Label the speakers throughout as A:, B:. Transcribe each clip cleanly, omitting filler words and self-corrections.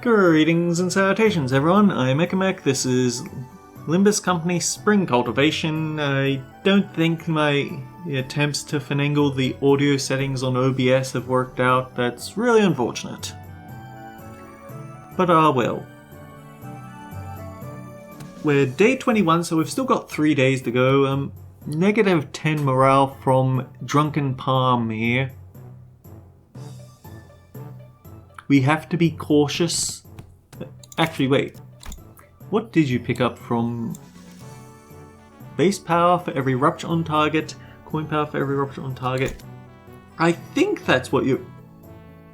A: Greetings and salutations everyone, I'm Ekamek, this is Limbus Company Spring Cultivation. I don't think my attempts to finagle the audio settings on OBS have worked out, that's really unfortunate. But well. We're day 21, so we've still got 3 days to go. Negative 10 morale from Drunken Palm here. We have to be cautious. Actually, wait. What did you pick up from base power for every rupture on target, coin power for every rupture on target? I think that's what you...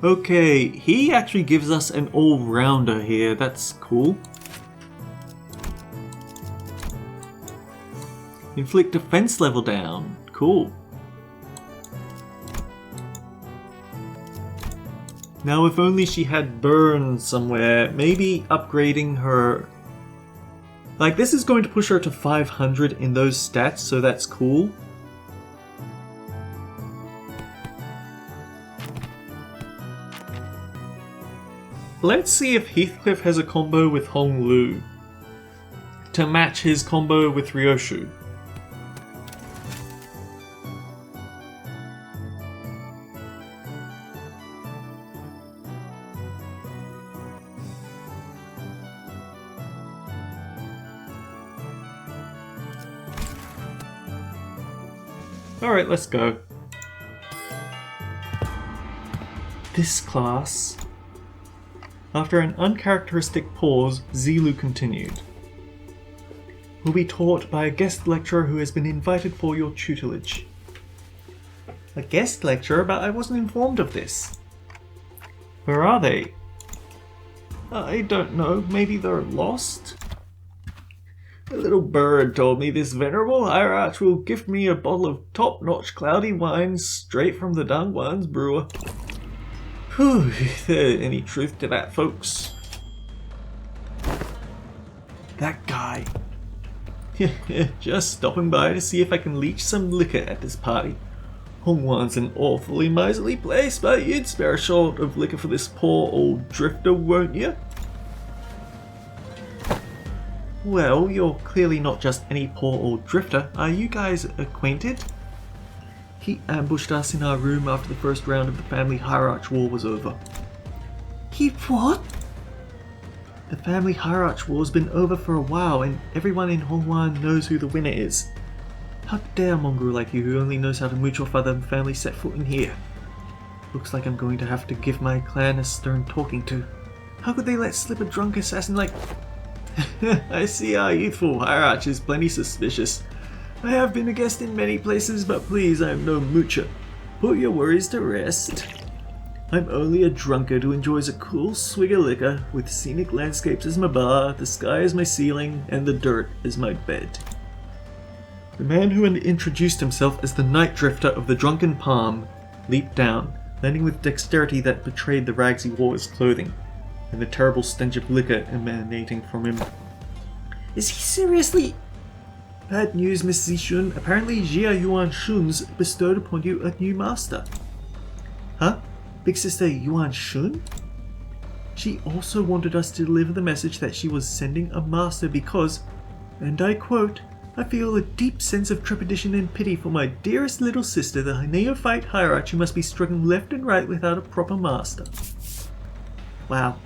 A: Okay, he actually gives us an all-rounder here. That's cool. Inflict defense level down. Cool. Now if only she had burn somewhere, maybe upgrading her... Like, this is going to push her to 500 in those stats, so that's cool. Let's see if Heathcliff has a combo with Honglu to match his combo with Ryoshu. Alright, let's go. This class... After an uncharacteristic pause, Zilu continued. Will be taught by a guest lecturer who has been invited for your tutelage. A guest lecturer? But I wasn't informed of this. Where are they? I don't know, maybe they're lost? A little bird told me this venerable hierarch will gift me a bottle of top-notch cloudy wine straight from the Dangwan's brewer. Whew, is there any truth to that, folks? That guy. Just stopping by to see if I can leech some liquor at this party. Hongwan's an awfully miserly place, but you'd spare a short of liquor for this poor old drifter, won't you? Well, you're clearly not just any poor old drifter. Are you guys acquainted? He ambushed us in our room after the first round of the family hierarch war was over. He what? The family hierarch war's been over for a while and everyone in Hongwan knows who the winner is. How dare a mongrel like you who only knows how to mooch off other family set foot in here? Looks like I'm going to have to give my clan a stern talking to. How could they let slip a drunk assassin like... I see our youthful hierarch is plenty suspicious. I have been a guest in many places, but please, I am no moocher. Put your worries to rest. I'm only a drunkard who enjoys a cool swig of liquor, with scenic landscapes as my bar, the sky as my ceiling, and the dirt as my bed. The man who had introduced himself as the night drifter of the Drunken Palm leaped down, landing with dexterity that betrayed the rags he wore as clothing, and the terrible stench of liquor emanating from him. Is he seriously... Bad news, Miss Zishun. Apparently Jia Yuan Shun's bestowed upon you a new master. Huh? Big Sister Yuan Shun? She also wanted us to deliver the message that she was sending a master because, and I quote, I feel a deep sense of trepidation and pity for my dearest little sister, the neophyte hierarch who must be struggling left and right without a proper master. Wow.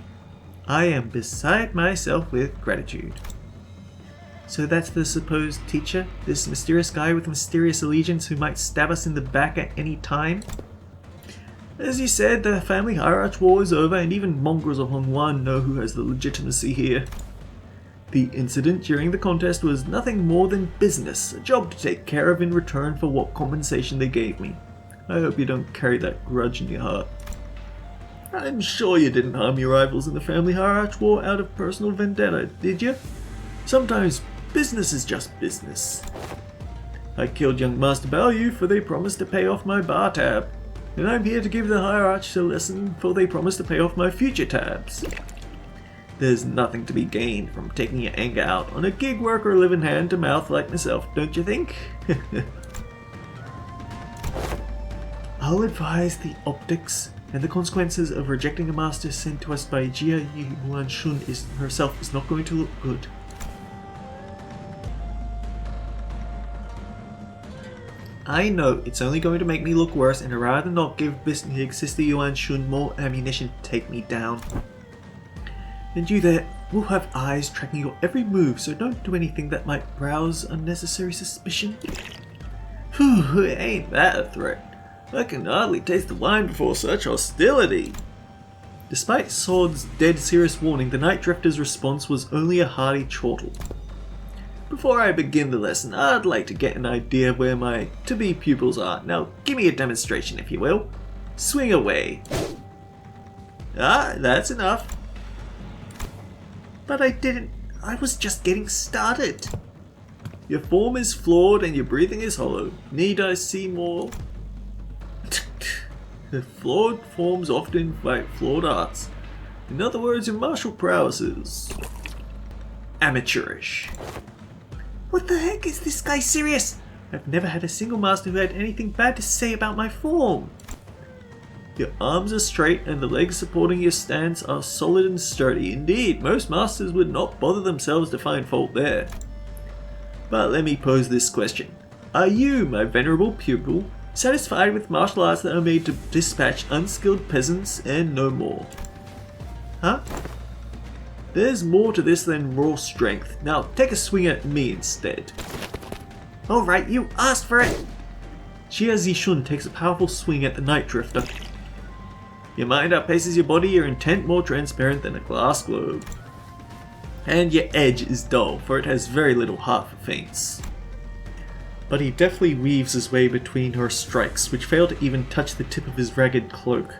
A: I am beside myself with gratitude. So that's the supposed teacher? This mysterious guy with mysterious allegiance who might stab us in the back at any time? As you said, the family hierarch war is over and even mongrels of Hongwan know who has the legitimacy here. The incident during the contest was nothing more than business, a job to take care of in return for what compensation they gave me. I hope you don't carry that grudge in your heart. I'm sure you didn't harm your rivals in the family hierarch war out of personal vendetta, did you? Sometimes business is just business. I killed young Master Balyu for they promised to pay off my bar tab, and I'm here to give the hierarch a lesson for they promised to pay off my future tabs. There's nothing to be gained from taking your anger out on a gig worker living hand to mouth like myself, don't you think? I'll advise the optics and the consequences of rejecting a master sent to us by Jia Yuan Shun herself is not going to look good. I know, it's only going to make me look worse, and I'd rather not give big Sister Yuan Shun more ammunition to take me down. And you there will have eyes tracking your every move, so don't do anything that might rouse unnecessary suspicion. Whew, ain't that a threat? I can hardly taste the wine before such hostility. Despite Sword's dead serious warning, the Night Drifter's response was only a hearty chortle. Before I begin the lesson, I'd like to get an idea of where my to-be pupils are. Now, give me a demonstration, if you will. Swing away. Ah, that's enough. But I was just getting started. Your form is flawed and your breathing is hollow. Need I see more? The flawed forms often fight flawed arts. In other words, your martial prowess is amateurish. What the heck, is this guy serious? I've never had a single master who had anything bad to say about my form. Your arms are straight and the legs supporting your stance are solid and sturdy. Indeed, most masters would not bother themselves to find fault there. But let me pose this question. Are you, my venerable pupil, satisfied with martial arts that are made to dispatch unskilled peasants and no more? Huh? There's more to this than raw strength. Now take a swing at me instead. Alright, you asked for it! Jia Zishun takes a powerful swing at the Night Drifter. Your mind outpaces your body, your intent more transparent than a glass globe. And your edge is dull, for it has very little heart for feints. But he deftly weaves his way between her strikes, which fail to even touch the tip of his ragged cloak.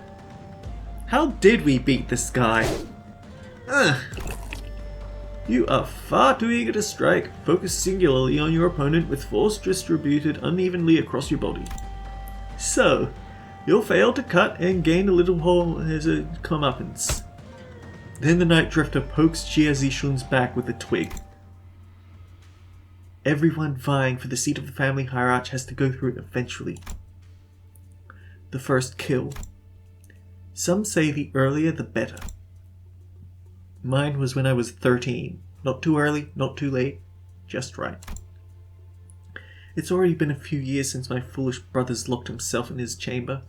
A: How did we beat this guy? Ugh. You are far too eager to strike. Focus singularly on your opponent with force distributed unevenly across your body. So, you'll fail to cut and gain a little hole as a comeuppance. Then the Night Drifter pokes Jia Zishun's back with a twig. Everyone vying for the seat of the family hierarch has to go through it eventually. The first kill. Some say the earlier the better. Mine was when I was 13. Not too early, not too late, just right. It's already been a few years since my foolish brother's locked himself in his chamber.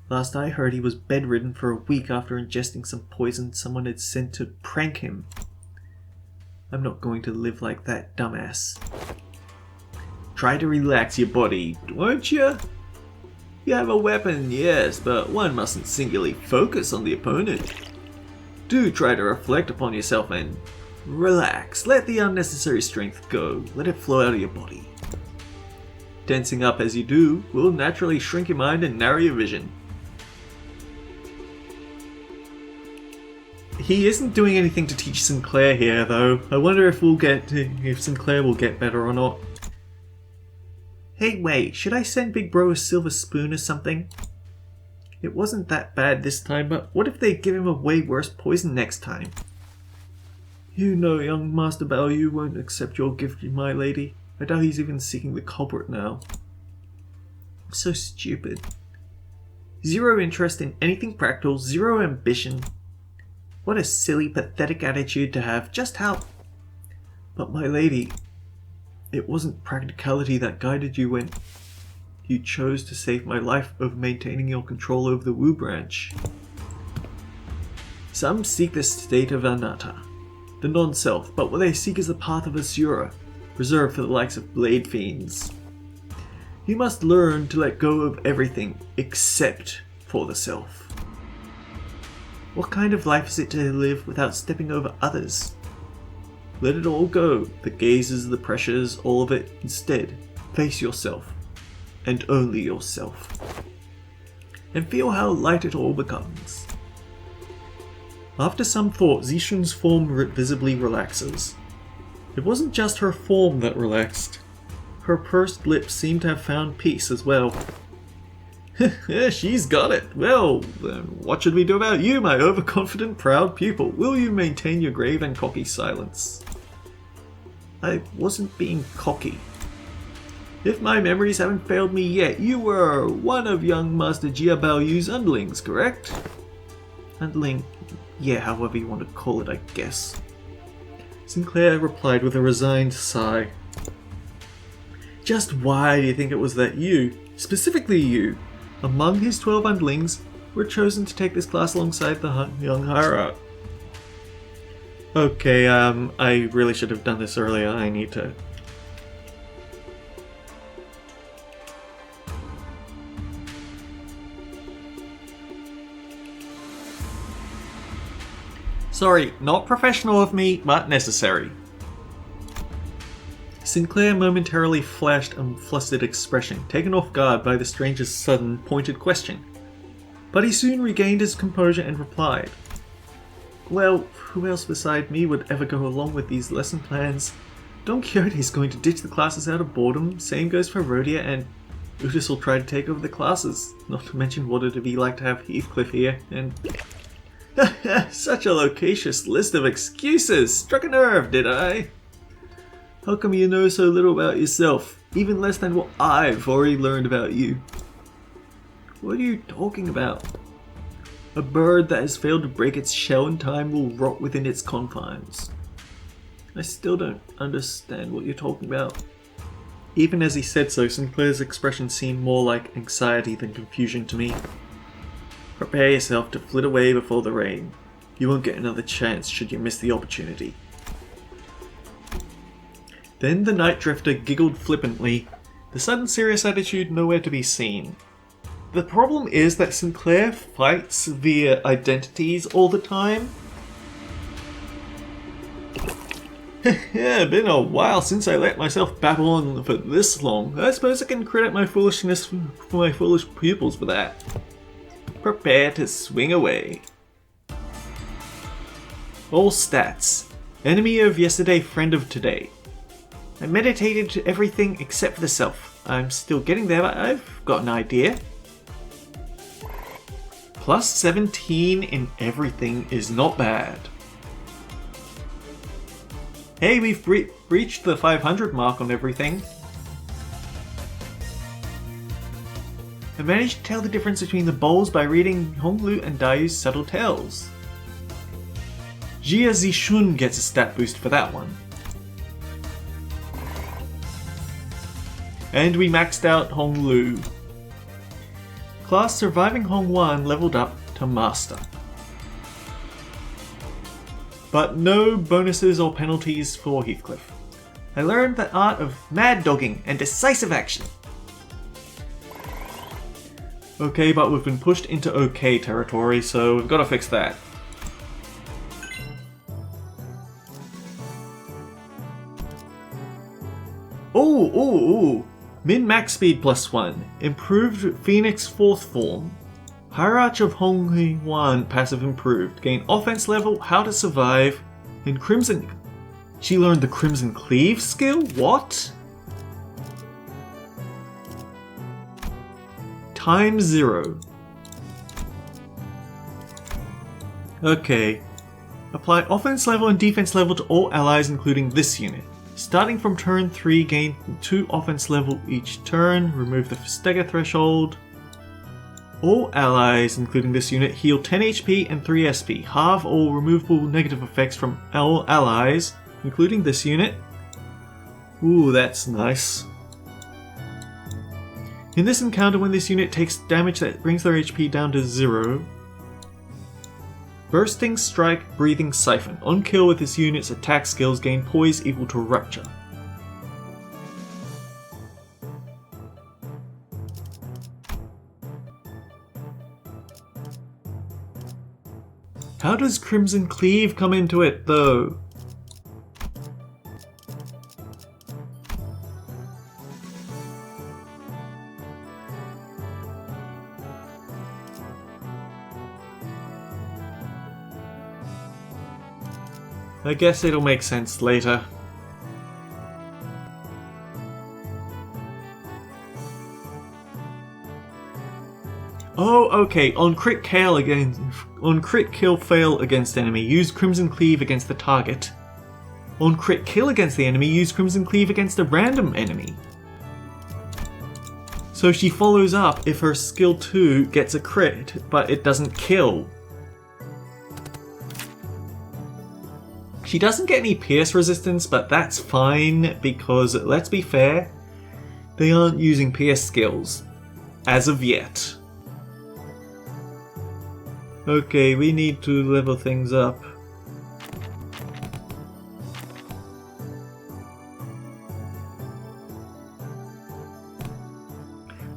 A: Last I heard, he was bedridden for a week after ingesting some poison someone had sent to prank him. I'm not going to live like that dumbass. Try to relax your body, won't you? You have a weapon, yes, but one mustn't singularly focus on the opponent. Do try to reflect upon yourself and relax. Let the unnecessary strength go. Let it flow out of your body. Tensing up as you do will naturally shrink your mind and narrow your vision. He isn't doing anything to teach Sinclair here, though. I wonder if Sinclair will get better or not. Hey, wait, should I send Big Bro a silver spoon or something? It wasn't that bad this time, but what if they give him a way worse poison next time? You know young Master Bao Yu won't accept your gift, my lady. I doubt he's even seeking the culprit now. So stupid. Zero interest in anything practical, zero ambition. What a silly, pathetic attitude to have. Just how... But my lady, it wasn't practicality that guided you when you chose to save my life over maintaining your control over the Wu branch. Some seek the state of anatta, the non-self, but what they seek is the path of Asura, reserved for the likes of blade fiends. You must learn to let go of everything except for the self. What kind of life is it to live without stepping over others? Let it all go, the gazes, the pressures, all of it. Instead, face yourself, and only yourself. And feel how light it all becomes. After some thought, Zishun's form visibly relaxes. It wasn't just her form that relaxed. Her pursed lips seemed to have found peace as well. She's got it. Well, then what should we do about you, my overconfident, proud pupil? Will you maintain your grave and cocky silence? I wasn't being cocky. If my memories haven't failed me yet, you were one of young Master Jia Baoyu's underlings, correct? Underling, yeah, however you want to call it, I guess. Sinclair replied with a resigned sigh. Just why do you think it was that you, specifically you, among his 12 underlings, were chosen to take this class alongside the young hierarch? Okay, I really should have done this earlier. I need to... Sorry, not professional of me, but necessary. Sinclair momentarily flashed a flustered expression, taken off guard by the stranger's sudden, pointed question. But he soon regained his composure and replied, well, who else beside me would ever go along with these lesson plans? Don Quixote's going to ditch the classes out of boredom, same goes for Rhodia, and Udis will try to take over the classes. Not to mention what it'd be like to have Heathcliff here, and... Such a loquacious list of excuses! Struck a nerve, did I? How come you know so little about yourself? Even less than what I've already learned about you. What are you talking about? A bird that has failed to break its shell in time will rot within its confines. I still don't understand what you're talking about. Even as he said so, Sinclair's expression seemed more like anxiety than confusion to me. Prepare yourself to flit away before the rain. You won't get another chance should you miss the opportunity. Then the night drifter giggled flippantly, the sudden serious attitude nowhere to be seen. The problem is that Sinclair fights via identities all the time. Yeah, been a while since I let myself babble on for this long. I suppose I can credit my foolishness for my foolish pupils for that. Prepare to swing away. All stats. Enemy of yesterday, friend of today. I meditated to everything except for the self. I'm still getting there, but I've got an idea. Plus 17 in everything is not bad. Hey, we've reached the 500 mark on everything. I managed to tell the difference between the bowls by reading Honglu and Dayu's subtle tales. Jia Zishun gets a stat boost for that one. And we maxed out Honglu. Class surviving Hongwan leveled up to Master. But no bonuses or penalties for Heathcliff. I learned the art of mad dogging and decisive action. Okay, but we've been pushed into okay territory, so we've got to fix that. Ooh. Min-max speed +1. Improved Phoenix 4th form. Hierarch of Hongwan passive improved. Gain offense level, how to survive, and Crimson... She learned the Crimson Cleave skill? What? ×0. Okay. Apply offense level and defense level to all allies including this unit. Starting from turn 3, gain 2 offense level each turn, remove the stagger threshold. All allies, including this unit, heal 10 HP and 3 SP. Halve all removable negative effects from all allies, including this unit. Ooh, that's nice. In this encounter, when this unit takes damage that brings their HP down to 0, Bursting Strike, Breathing Siphon. On kill with this unit's attack skills, gain poise equal to Rupture. How does Crimson Cleave come into it, though? I guess it'll make sense later. Oh, okay. On crit kill fail against enemy, use Crimson Cleave against the target. On crit kill against the enemy, use Crimson Cleave against a random enemy. So she follows up if her skill 2 gets a crit, but it doesn't kill. She doesn't get any pierce resistance, but that's fine because, let's be fair, they aren't using pierce skills. As of yet. Okay, we need to level things up.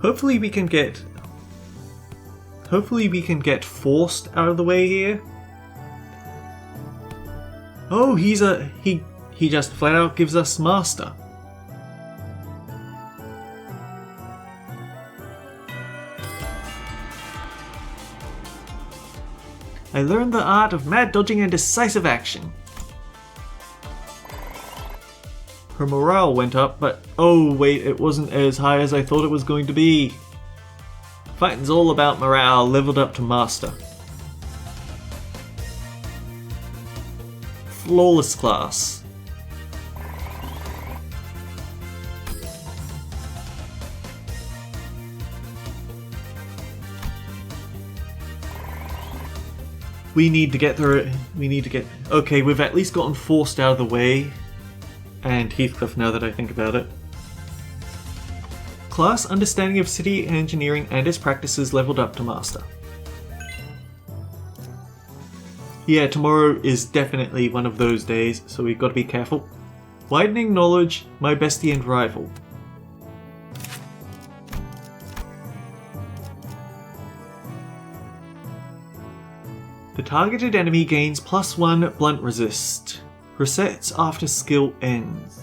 A: Hopefully we can get forced out of the way here. Oh, he just flat out gives us master. I learned the art of mad dodging and decisive action. Her morale went up, but oh wait, it wasn't as high as I thought it was going to be. Fighting's all about morale, leveled up to master. Flawless class. We need to get through it. Okay, we've at least gotten forced out of the way. And Heathcliff, now that I think about it. Class understanding of city engineering and its practices leveled up to master. Yeah, tomorrow is definitely one of those days, so we've got to be careful. Widening knowledge, my bestie and rival. The targeted enemy gains +1 blunt resist. Resets after skill ends.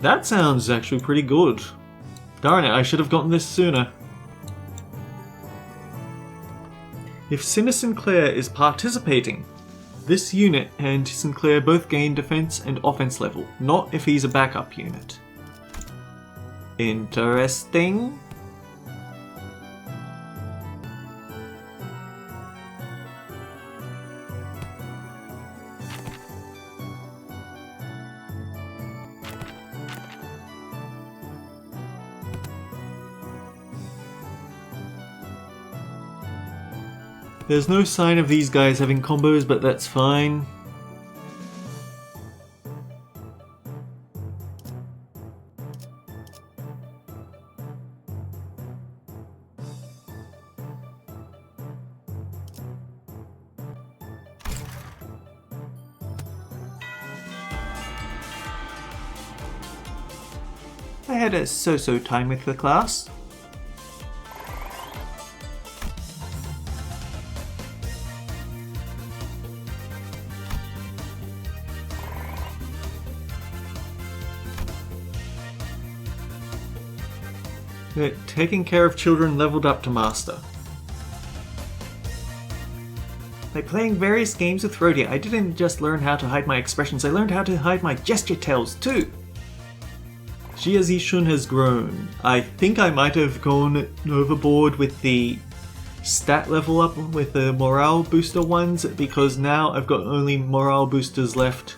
A: That sounds actually pretty good. Darn it, I should have gotten this sooner. If Sinner Sinclair is participating, this unit and Sinclair both gain defense and offense level, not if he's a backup unit. Interesting. There's no sign of these guys having combos, but that's fine. I had a so-so time with the class. Taking care of children leveled up to master. By playing various games with Rhodia, I didn't just learn how to hide my expressions, I learned how to hide my gesture tells too. Xia Zishun has grown. I think I might have gone overboard with the stat level up with the morale booster ones, because now I've got only morale boosters left.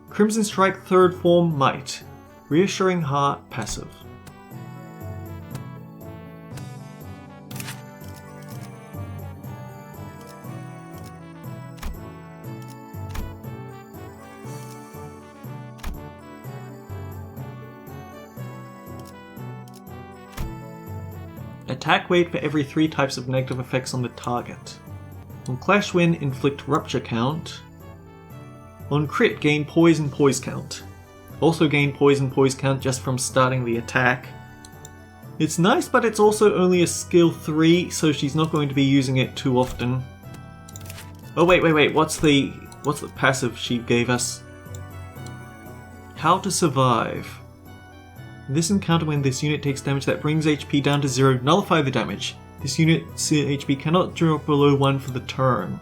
A: Crimson Strike 3rd form Might. Reassuring Heart passive. Attack weight for every 3 types of negative effects on the target. On Clash Win, inflict Rupture count. On Crit, gain Poise count. Also gain Poise count just from starting the attack. It's nice, but it's also only a skill 3, so she's not going to be using it too often. Oh wait, what's the passive she gave us? How to survive. In this encounter, when this unit takes damage that brings HP down to 0, nullify the damage. This unit's HP cannot drop below 1 for the turn.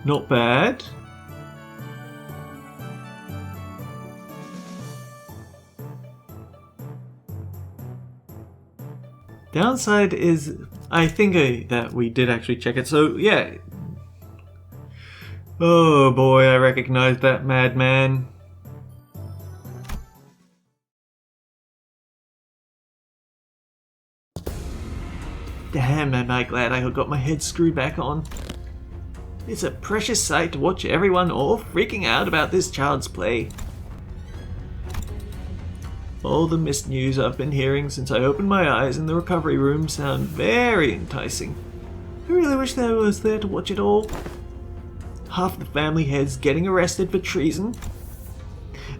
A: Not bad. Downside is, I think that we did actually check it, so yeah. Oh boy, I recognize that madman. Damn, am I glad I got my head screwed back on. It's a precious sight to watch everyone all freaking out about this child's play. All the missed news I've been hearing since I opened my eyes in the recovery room sound very enticing. I really wish I was there to watch it all. Half the family heads getting arrested for treason.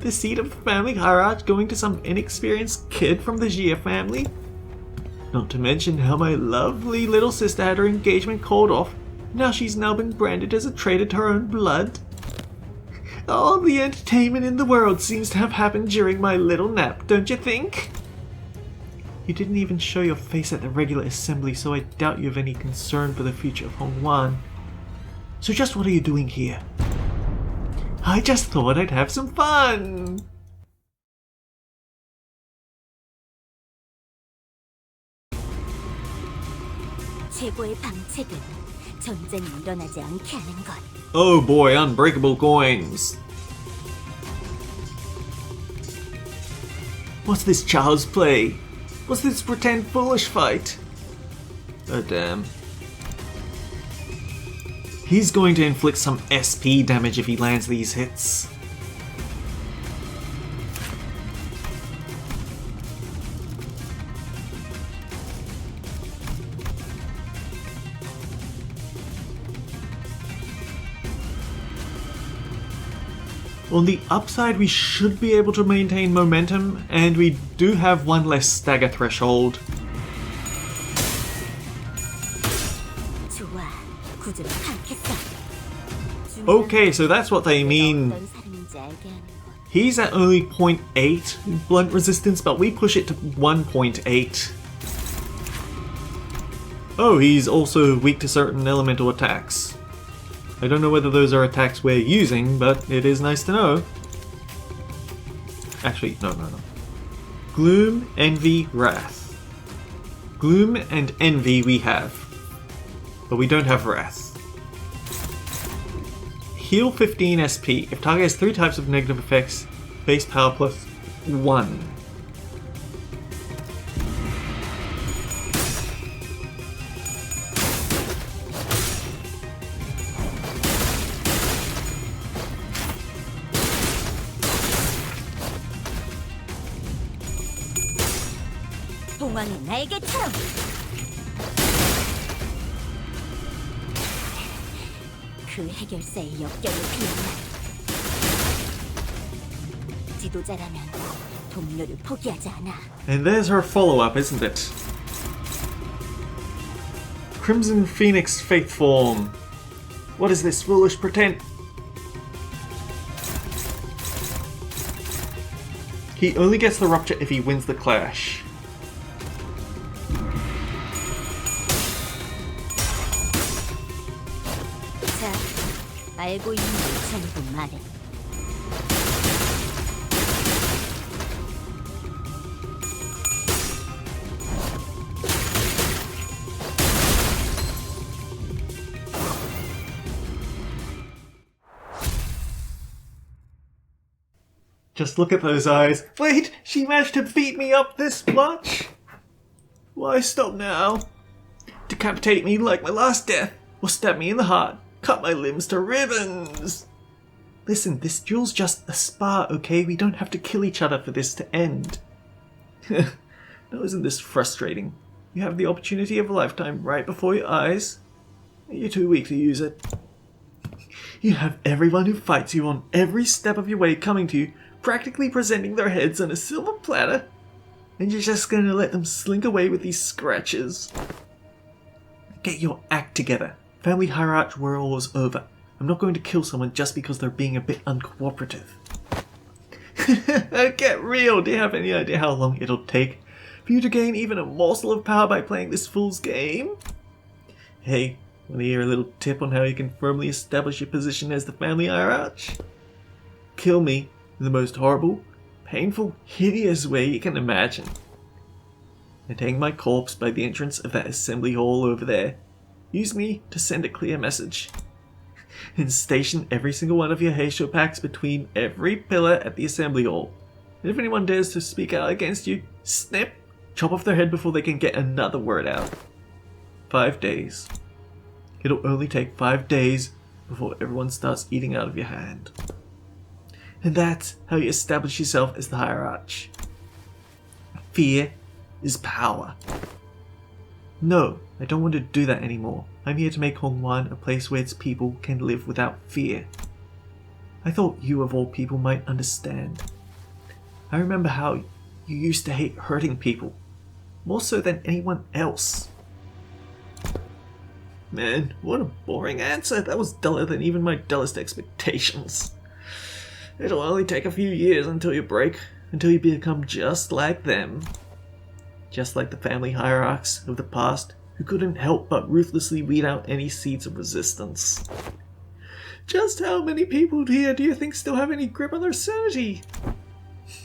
A: The seat of the family hierarch going to some inexperienced kid from the Gia family. Not to mention how my lovely little sister had her engagement called off. Now she's been branded as a traitor to her own blood. All the entertainment in the world seems to have happened during my little nap, don't you think? You didn't even show your face at the regular assembly, so I doubt you have any concern for the future of Hongwan. So just what are you doing here? I just thought I'd have some fun!
B: 최고의 방책은 전쟁이 일어나지 않게 하는 것.
A: Oh boy, unbreakable coins. What's this child's play? What's this pretend foolish fight? Oh damn. He's going to inflict some SP damage if he lands these hits. On the upside, we should be able to maintain momentum, and we do have one less stagger threshold. Okay, so that's what they mean. He's at only 0.8 blunt resistance, but we push it to 1.8. Oh, he's also weak to certain elemental attacks. I don't know whether those are attacks we're using, but it is nice to know. Actually, no. Gloom, Envy, Wrath. Gloom and Envy we have, but we don't have Wrath. Heal 15 SP. If target has 3 types of negative effects, base power plus 1.
B: 동왕이 날개처럼. 그 해결사의 역경을 비난한 지도자라면 동료를 포기하지 않아.
A: And there's her follow-up, isn't it? Crimson Phoenix Faith Form. What is this foolish pretend? He only gets the rupture if he wins the clash.
B: 알고 있는 걸 전부 말해.
A: Just look at those eyes. Wait, she managed to beat me up this much? Why stop now? Decapitate me like my last death, or stab me in the heart. Cut my limbs to ribbons! Listen, this duel's just a spar, okay? We don't have to kill each other for this to end. Now isn't this frustrating? You have the opportunity of a lifetime right before your eyes. You're too weak to use it. You have everyone who fights you on every step of your way coming to you, practically presenting their heads on a silver platter. And you're just gonna let them slink away with these scratches. Get your act together. Family hierarch war is over. I'm not going to kill someone just because they're being a bit uncooperative. Get real! Do you have any idea how long it'll take for you to gain even a morsel of power by playing this fool's game? Hey, want to hear a little tip on how you can firmly establish your position as the family hierarch? Kill me in the most horrible, painful, hideous way you can imagine. And hang my corpse by the entrance of that assembly hall over there. Use me to send a clear message. And station every single one of your Heisho packs between every pillar at the assembly hall. And if anyone dares to speak out against you, snip, chop off their head before they can get another word out. 5 days. It'll only take 5 days before everyone starts eating out of your hand. And that's how you establish yourself as the hierarch. Fear is power. No, I don't want to do that anymore. I'm here to make Hongwan a place where its people can live without fear. I thought you of all people might understand. I remember how you used to hate hurting people, more so than anyone else. Man, what a boring answer. That was duller than even my dullest expectations. It'll only take a few years until you break, until you become just like them. Just like the family hierarchs of the past, who couldn't help but ruthlessly weed out any seeds of resistance. Just how many people here do you think still have any grip on their sanity?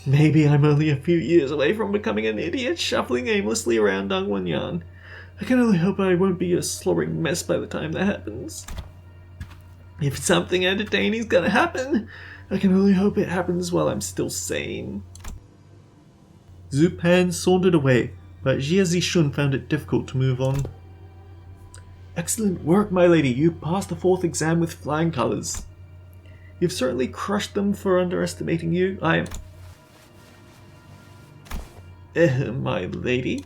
A: Maybe I'm only a few years away from becoming an idiot shuffling aimlessly around Dangwonyan. I can only hope I won't be a slobbering mess by the time that happens. If something entertaining's gonna happen, I can only hope it happens while I'm still sane. Zhu Pan sauntered away, but Jia Zishun found it difficult to move on. Excellent work, my lady. You passed the 4th exam with flying colours. You've certainly crushed them for underestimating you. I am... my lady?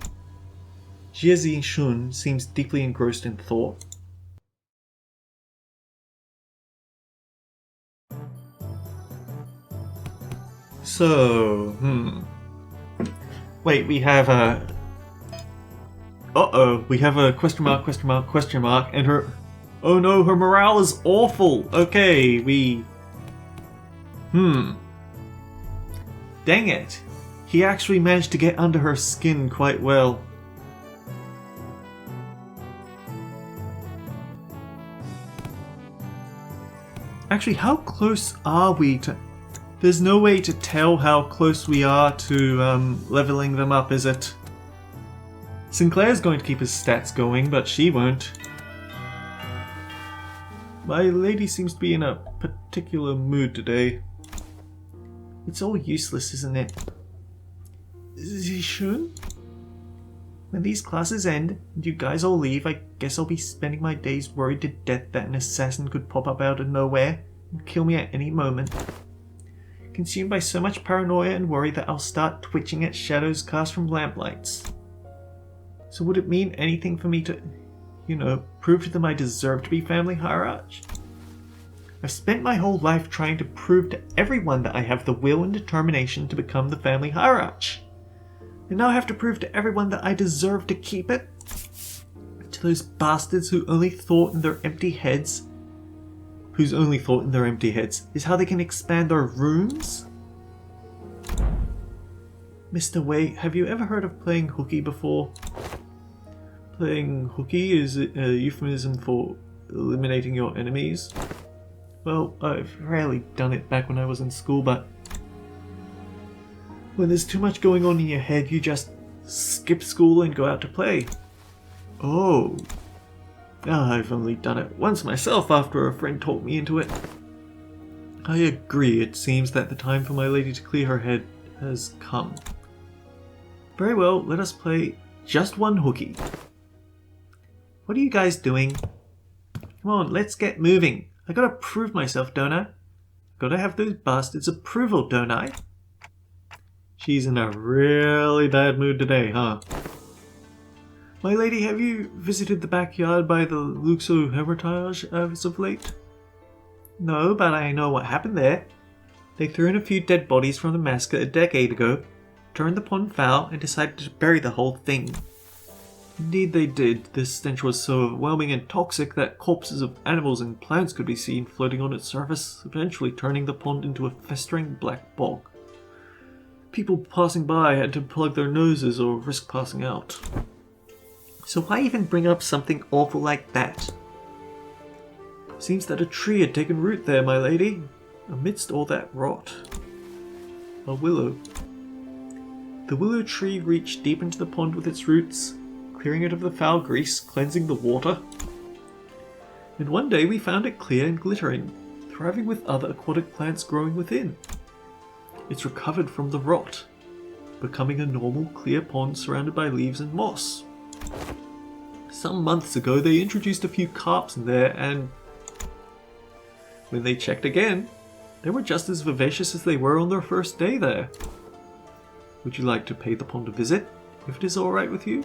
A: Jia Zishun seems deeply engrossed in thought. So, Wait, we have a... Uh-oh, we have a question mark, and her... Oh no, her morale is awful! Okay, we... Dang it! He actually managed to get under her skin quite well. Actually, how close are we to... There's no way to tell how close we are to leveling them up, is it? Sinclair's going to keep his stats going, but she won't. My lady seems to be in a particular mood today. It's all useless, isn't it? Zishun? When these classes end, and you guys all leave, I guess I'll be spending my days worried to death that an assassin could pop up out of nowhere and kill me at any moment. Consumed by so much paranoia and worry that I'll start twitching at shadows cast from lamplights. So would it mean anything for me to, prove to them I deserve to be family hierarch? I've spent my whole life trying to prove to everyone that I have the will and determination to become the family hierarch. And now I have to prove to everyone that I deserve to keep it? To those bastards whose only thought in their empty heads is how they can expand their rooms? Mr. Wei, have you ever heard of playing hooky before? Playing hooky is a euphemism for eliminating your enemies. Well, I've rarely done it back when I was in school, but when there's too much going on in your head, you just skip school and go out to play. Oh. I've only done it once myself after a friend talked me into it. I agree, it seems that the time for my lady to clear her head has come. Very well, let us play just one hooky. What are you guys doing? Come on, let's get moving. I gotta prove myself, don't I? Gotta have those bastards' approval, don't I? She's in a really bad mood today, huh? My lady, have you visited the backyard by the Luxo Hermitage as of late? No, but I know what happened there. They threw in a few dead bodies from the massacre a decade ago, turned the pond foul, and decided to bury the whole thing. Indeed they did. This stench was so overwhelming and toxic that corpses of animals and plants could be seen floating on its surface, eventually turning the pond into a festering black bog. People passing by had to plug their noses or risk passing out. So why even bring up something awful like that? Seems that a tree had taken root there, my lady, amidst all that rot. A willow. The willow tree reached deep into the pond with its roots, clearing it of the foul grease, cleansing the water. And one day we found it clear and glittering, thriving with other aquatic plants growing within. It's recovered from the rot, becoming a normal clear pond surrounded by leaves and moss. Some months ago they introduced a few carps in there, and when they checked again, they were just as vivacious as they were on their first day there. Would you like to pay the pond a visit, if it is alright with you?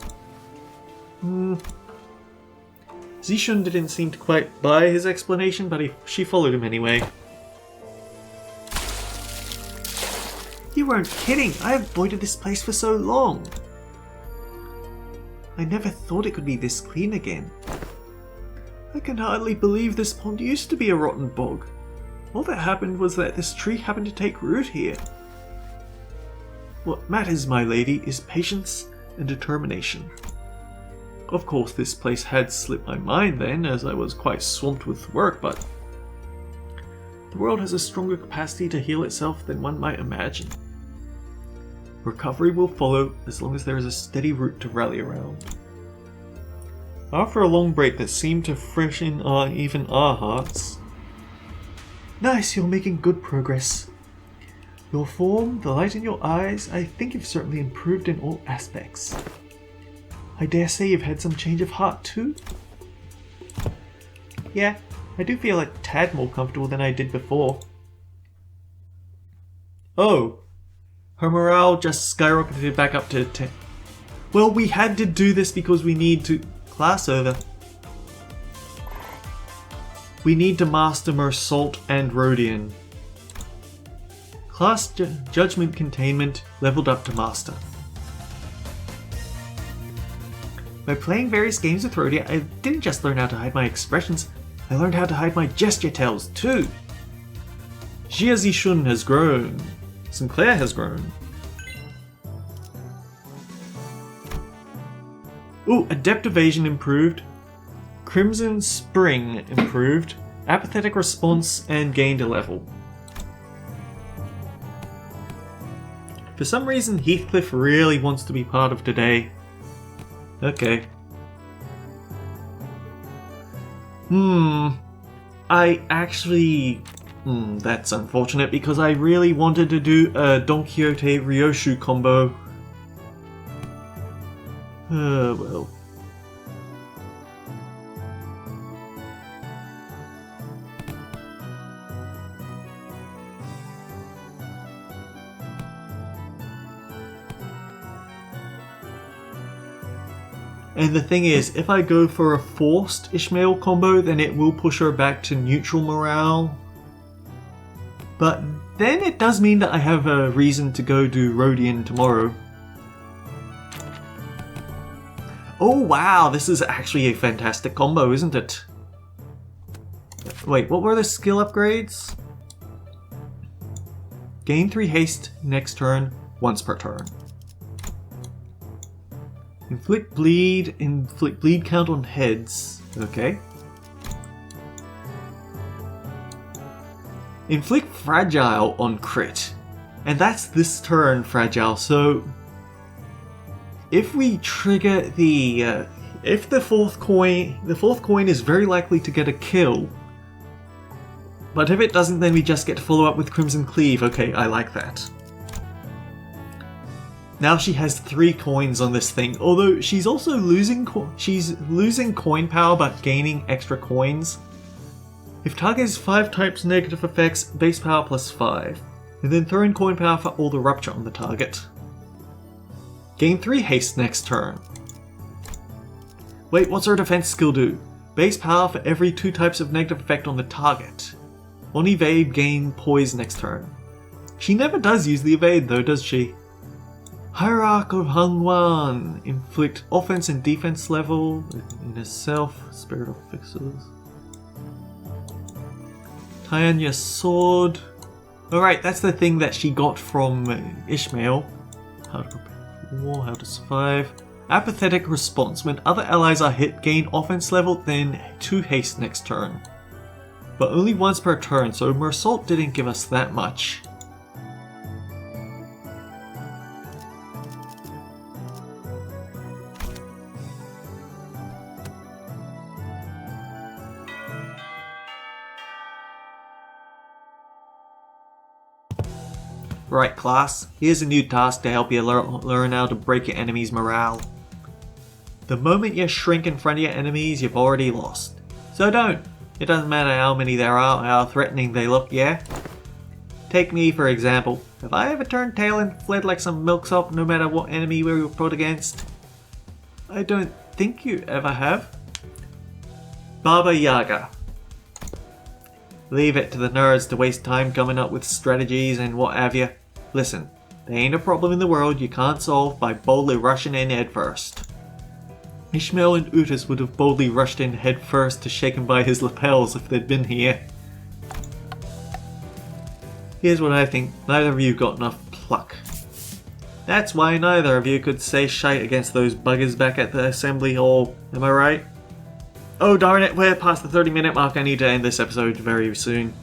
A: Zishun didn't seem to quite buy his explanation, but she followed him anyway. You weren't kidding! I avoided this place for so long! I never thought it could be this clean again. I can hardly believe this pond used to be a rotten bog. All that happened was that this tree happened to take root here. What matters, my lady, is patience and determination. Of course, this place had slipped my mind then, as I was quite swamped with work, but the world has a stronger capacity to heal itself than one might imagine. Recovery will follow as long as there is a steady root to rally around. After a long break that seemed to freshen even our hearts. Nice, you're making good progress. Your form, the light in your eyes, I think you've certainly improved in all aspects. I dare say you've had some change of heart too? Yeah, I do feel a tad more comfortable than I did before. Oh, her morale just skyrocketed back up to 10. Well, we had to do this because we need to... Class over. We need to master Mersault and Rhodian. Class Judgment Containment leveled up to Master. By playing various games with Rhodia, I didn't just learn how to hide my expressions, I learned how to hide my gesture tells too. Jia Zishun has grown. Sinclair has grown. Ooh, Adept Evasion improved. Crimson Spring improved. Apathetic Response and gained a level. For some reason, Heathcliff really wants to be part of today. Okay. I actually... that's unfortunate because I really wanted to do a Don Quixote Ryoshu combo. Well. And the thing is, if I go for a forced Ishmael combo, then it will push her back to neutral morale. But then it does mean that I have a reason to go do Rhodian tomorrow. Oh wow, this is actually a fantastic combo, isn't it? Wait, what were the skill upgrades? Gain 3 haste next turn, once per turn. Inflict bleed count on heads. Okay. Inflict fragile on crit. And that's this turn fragile, so if we trigger the if the fourth coin is very likely to get a kill. But if it doesn't, then we just get to follow up with Crimson Cleave. Okay, I like that. Now she has 3 coins on this thing, although she's also losing coin power but gaining extra coins. If target is 5 types negative effects, base power plus 5, and then throw in coin power for all the rupture on the target. Gain 3 haste next turn. Wait, what's her defense skill do? Base power for every 2 types of negative effect on the target. On evade, gain poise next turn. She never does use the evade though, does she? Hierarch of Hangwan. Inflict offense and defense level in herself. Spirit of Fixers. Tyanya's sword. Alright, that's the thing that she got from Ishmael. How to prepare for war, how to survive. Apathetic response. When other allies are hit, gain offense level, then 2 haste next turn. But only once per turn, so Mersault didn't give us that much. Right class, here's a new task to help you learn how to break your enemy's morale. The moment you shrink in front of your enemies, you've already lost. So don't. It doesn't matter how many there are, how threatening they look, yeah? Take me for example. Have I ever turned tail and fled like some milksop no matter what enemy we were put against? I don't think you ever have. Baba Yaga. Leave it to the nerds to waste time coming up with strategies and what have you. Listen, there ain't a problem in the world you can't solve by boldly rushing in head first. Ishmael and Utis would have boldly rushed in head first to shake him by his lapels if they'd been here. Here's what I think, neither of you got enough pluck. That's why neither of you could say shite against those buggers back at the assembly hall, am I right? Oh darn it, we're past the 30-minute mark, I need to end this episode very soon.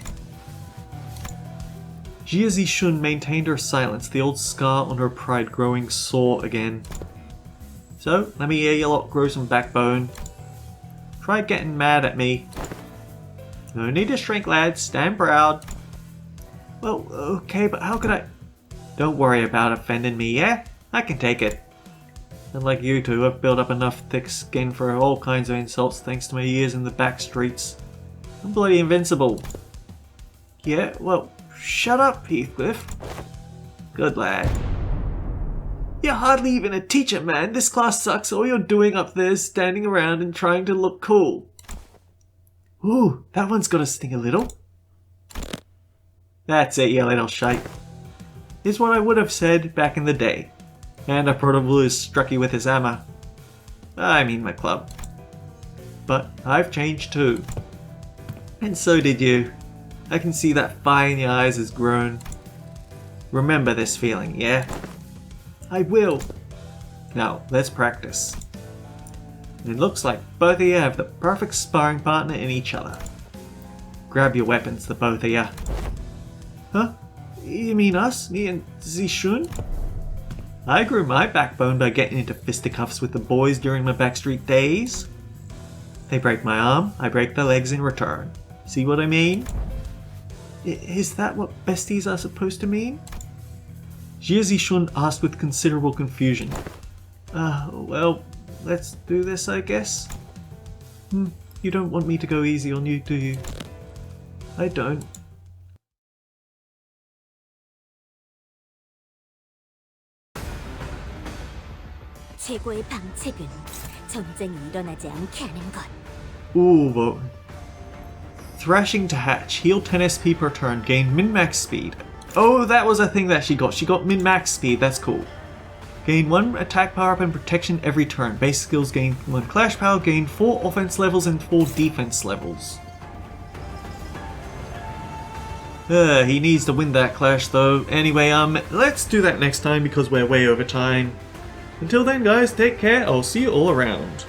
A: Jia Zishun maintained her silence, the old scar on her pride growing sore again. So, let me hear you lot grow some backbone. Try getting mad at me. No need to shrink, lads, stand proud. Well, okay, but how could I... Don't worry about offending me, yeah? I can take it. Unlike you two, I've built up enough thick skin for all kinds of insults thanks to my years in the back streets. I'm bloody invincible. Yeah, well, shut up, Heathcliff. Good lad. You're hardly even a teacher, man. This class sucks. All you're doing up there is standing around and trying to look cool. Ooh, that one's gotta sting a little. That's it, you little shite. Is what I would have said back in the day. And I probably struck you with his hammer. I mean my club. But I've changed too. And so did you. I can see that fire in your eyes has grown. Remember this feeling, yeah? I will. Now, let's practice. It looks like both of you have the perfect sparring partner in each other. Grab your weapons, the both of you. Huh? You mean us? Me and Zishun? I grew my backbone by getting into fisticuffs with the boys during my backstreet days. They break my arm, I break their legs in return. See what I mean? Is that what besties are supposed to mean? Jia Zishun asked with considerable confusion. Well, let's do this, I guess. You don't want me to go easy on you, do you? I don't.
B: 최고의 방책은 전쟁이 일어나지 않게 하는 것.
A: Ooh, but... Thrashing to hatch, heal 10 SP per turn, gain min-max speed. Oh, that was a thing that she got. She got min-max speed, that's cool. Gain 1 attack power up and protection every turn. Base skills gain 1 clash power, gain 4 offense levels and 4 defense levels. He needs to win that clash though. Anyway, let's do that next time because we're way over time. Until then guys, take care, I'll see you all around.